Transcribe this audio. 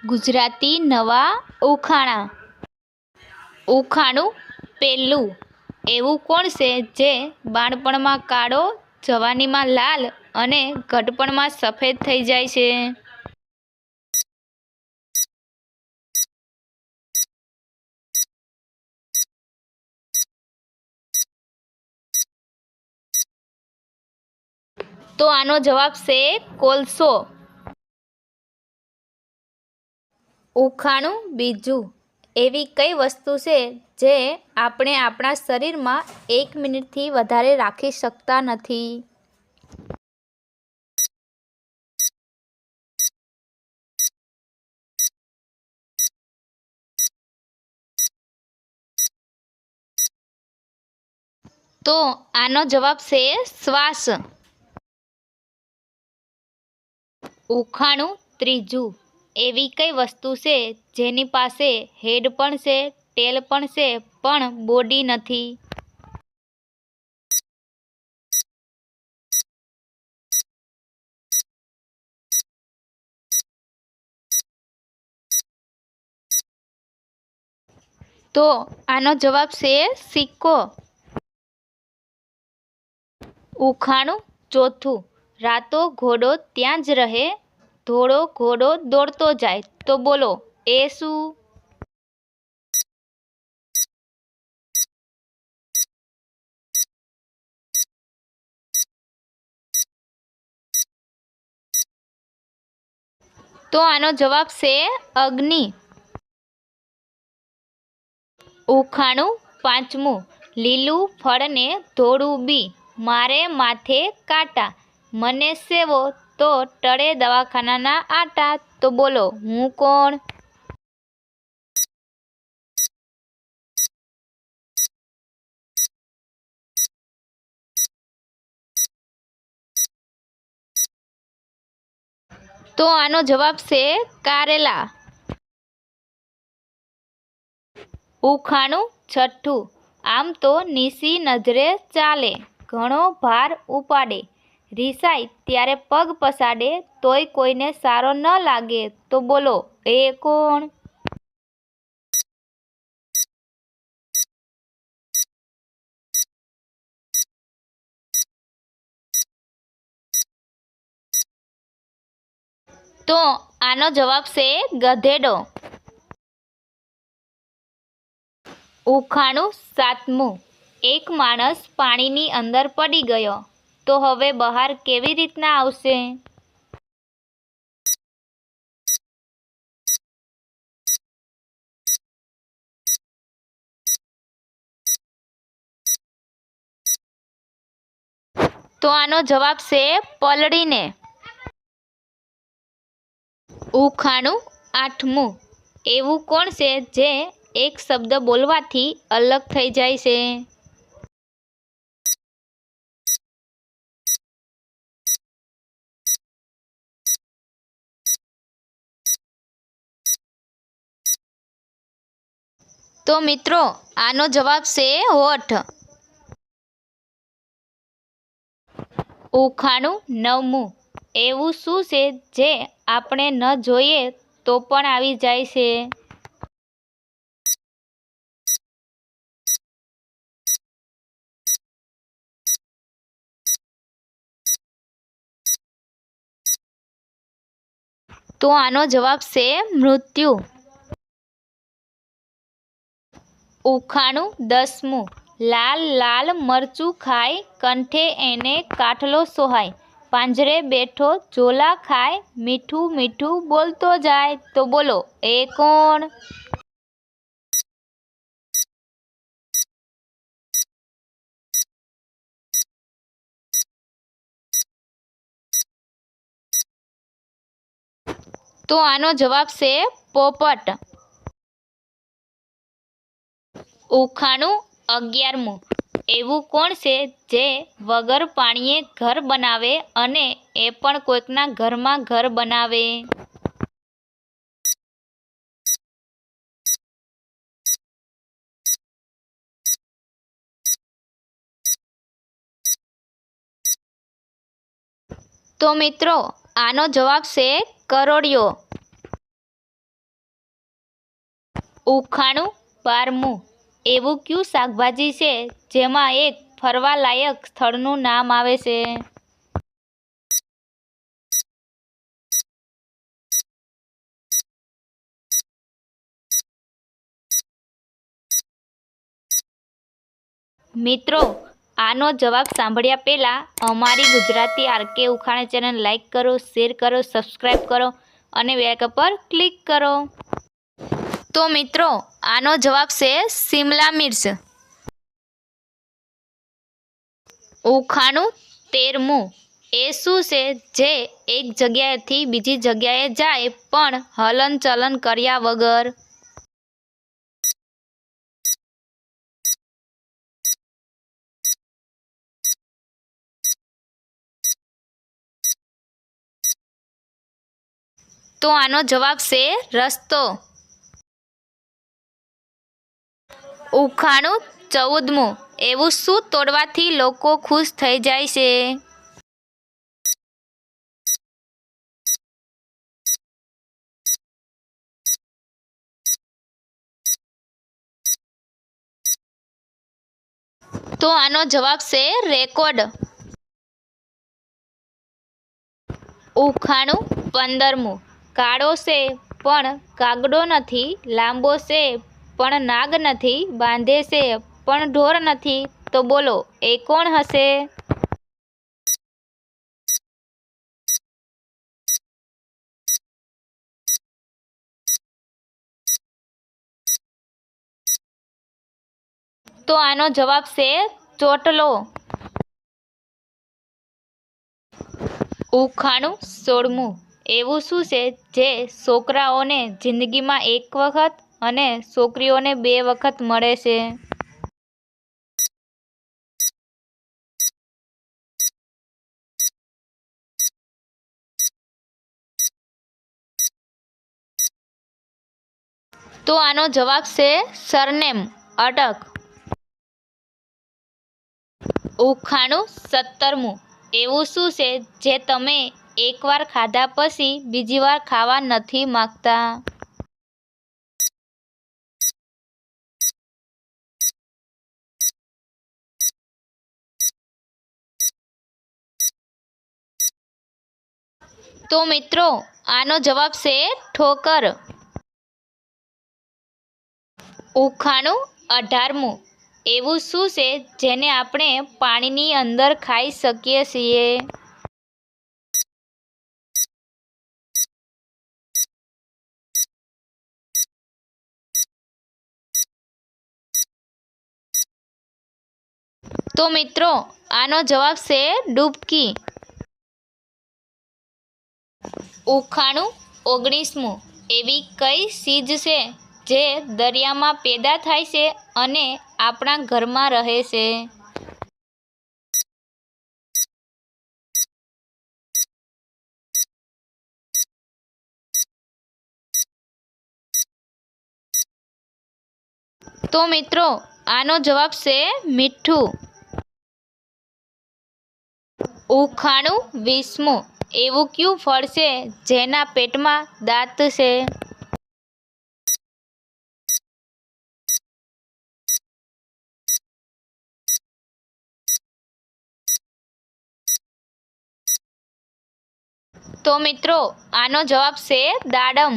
ગુજરાતી નવા ઉખાણા. ઉખાણું પહેલું. એવું કોણ છે જે બાળપણમાં કાળો, જવાનીમાં લાલ અને ઘડપણમાં સફેદ થઈ જાય છે? તો આનો જવાબ છે કોલસો. ઉખાણું બીજું. એવી કઈ વસ્તુ છે જે આપણે આપણા શરીરમાં 1 મિનિટથી વધારે રાખી શકતા નથી? તો આનો જવાબ છે શ્વાસ. ઉખાણું ત્રીજું. એવી કઈ વસ્તુ છે જેની પાસે હેડ પણ છે, ટેલ પણ છે, પણ બોડી નથી? તો આનો જવાબ છે સિક્કો. ઉખાણું ચોથું. રાતો ઘોડો ત્યાં જ રહે, ધોળો ઘોડો દોડતો જાય, તો બોલો એ શું? તો આનો જવાબ છે અગ્નિ. ઉખાણું પાંચમું. લીલું ફળને ધોળું બી, મારે માથે કાંટા, મને સેવો તો ટળે દવાખાનાના આટા, તો બોલો હું કોણ? તો આનો જવાબ છે કારેલા. ઉખાણું છઠ્ઠું. આમ તો નીસી નજરે ચાલે, ઘણો ભાર ઉપાડે, રિસાય ત્યારે પગ પસાડે, તોય કોઈને સારો ન લાગે, તો બોલો એ કોણ? તો આનો જવાબ છે ગધેડો. ઉખાણું સાતમું. એક માણસ પાણીની અંદર પડી ગયો, તો હવે બહાર કેવી રીતના આવશે? તો આનો જવાબ છે પલળીને. ઉખાણું આઠમું. એવું કોણ છે જે એક શબ્દ બોલવાથી અલગ થઈ જાય છે? તો મિત્રો આનો જવાબ છે હોઠ. ઉખાણું નવમું. એવું શું છે જે આપણે ન જોઈએ તો પણ આવી જાય છે? તો આનો જવાબ છે મૃત્યુ. ઉખાણું દસમું. લાલ લાલ મરચું ખાય, કંઠે એને કાઠલો સોહાય, પાંજરે બેઠો ઝોલા ખાય, મીઠું મીઠું બોલતો જાય, તો બોલો એ કોણ? તો આનો જવાબ છે પોપટ. ઉખાણું 11મું. એવું કોણ છે જે વગર પાણીએ ઘર બનાવે અને એ પણ કોઈકના ઘરમાં ઘર બનાવે? તો મિત્રો આનો જવાબ છે કરોળિયો. ઉખાણું 12મું એવું કયું શાકભાજી છે જેમાં એક ફરવાલાયક સ્થળનું નામ આવે છે? મિત્રો, આનો જવાબ સાંભળ્યા પહેલાં અમારી ગુજરાતી આરકે ઉખાણા ચેનલ લાઈક કરો, શેર કરો, સબસ્ક્રાઈબ કરો અને બેલ પર ક્લિક કરો. તો મિત્રો, આનો જવાબ છે શિમલા મિર્ચ. ઉખાણું 13મું એ શું છે જે એક જગ્યાએથી બીજી જગ્યાએ જાય પણ હલનચલન કર્યા વગર? તો આનો જવાબ છે રસ્તો. ઉખાણું 14મું એવું શું તોડવાથી લોકો ખુશ થઈ જાય છે? તો આનો જવાબ છે રેકોર્ડ. ઉખાણું 15મું કાળો છે પણ કાગડો નથી, લાંબો છે પણ નાગ નથી, બાંધે છે પણ ઢોર નથી, તો બોલો એ કોણ હશે? તો આનો જવાબ છે ચોટલો. ઉખાણું 16મું એવું શું છે જે છોકરાઓને જિંદગીમાં એક વખત અને છોકરીઓને 2 વખત મળે છે? તો આનો જવાબ છે સરનેમ, અટક. ઉખાણું 17મું એવું શું છે જે તમે એકવાર ખાધા પછી બીજી વાર ખાવા નથી માંગતા? તો મિત્રો, આનો જવાબ છે ઠોકર. ઉખાણું 18મું એવું શું છે જેને આપણે પાણીની અંદર ખાઈ શકીએ છીએ? તો મિત્રો, આનો જવાબ છે ડૂબકી. ઉખાણું 19મું એવી કઈ ચીજ છે જે દરિયામાં પેદા થાય છે અને આપણા ઘરમાં રહે છે? તો મિત્રો, આનો જવાબ છે મીઠું. ઉખાણું 20મું એવું કયું ફળ છે જેના પેટમાં દાંત છે? તો મિત્રો, આનો જવાબ છે દાડમ.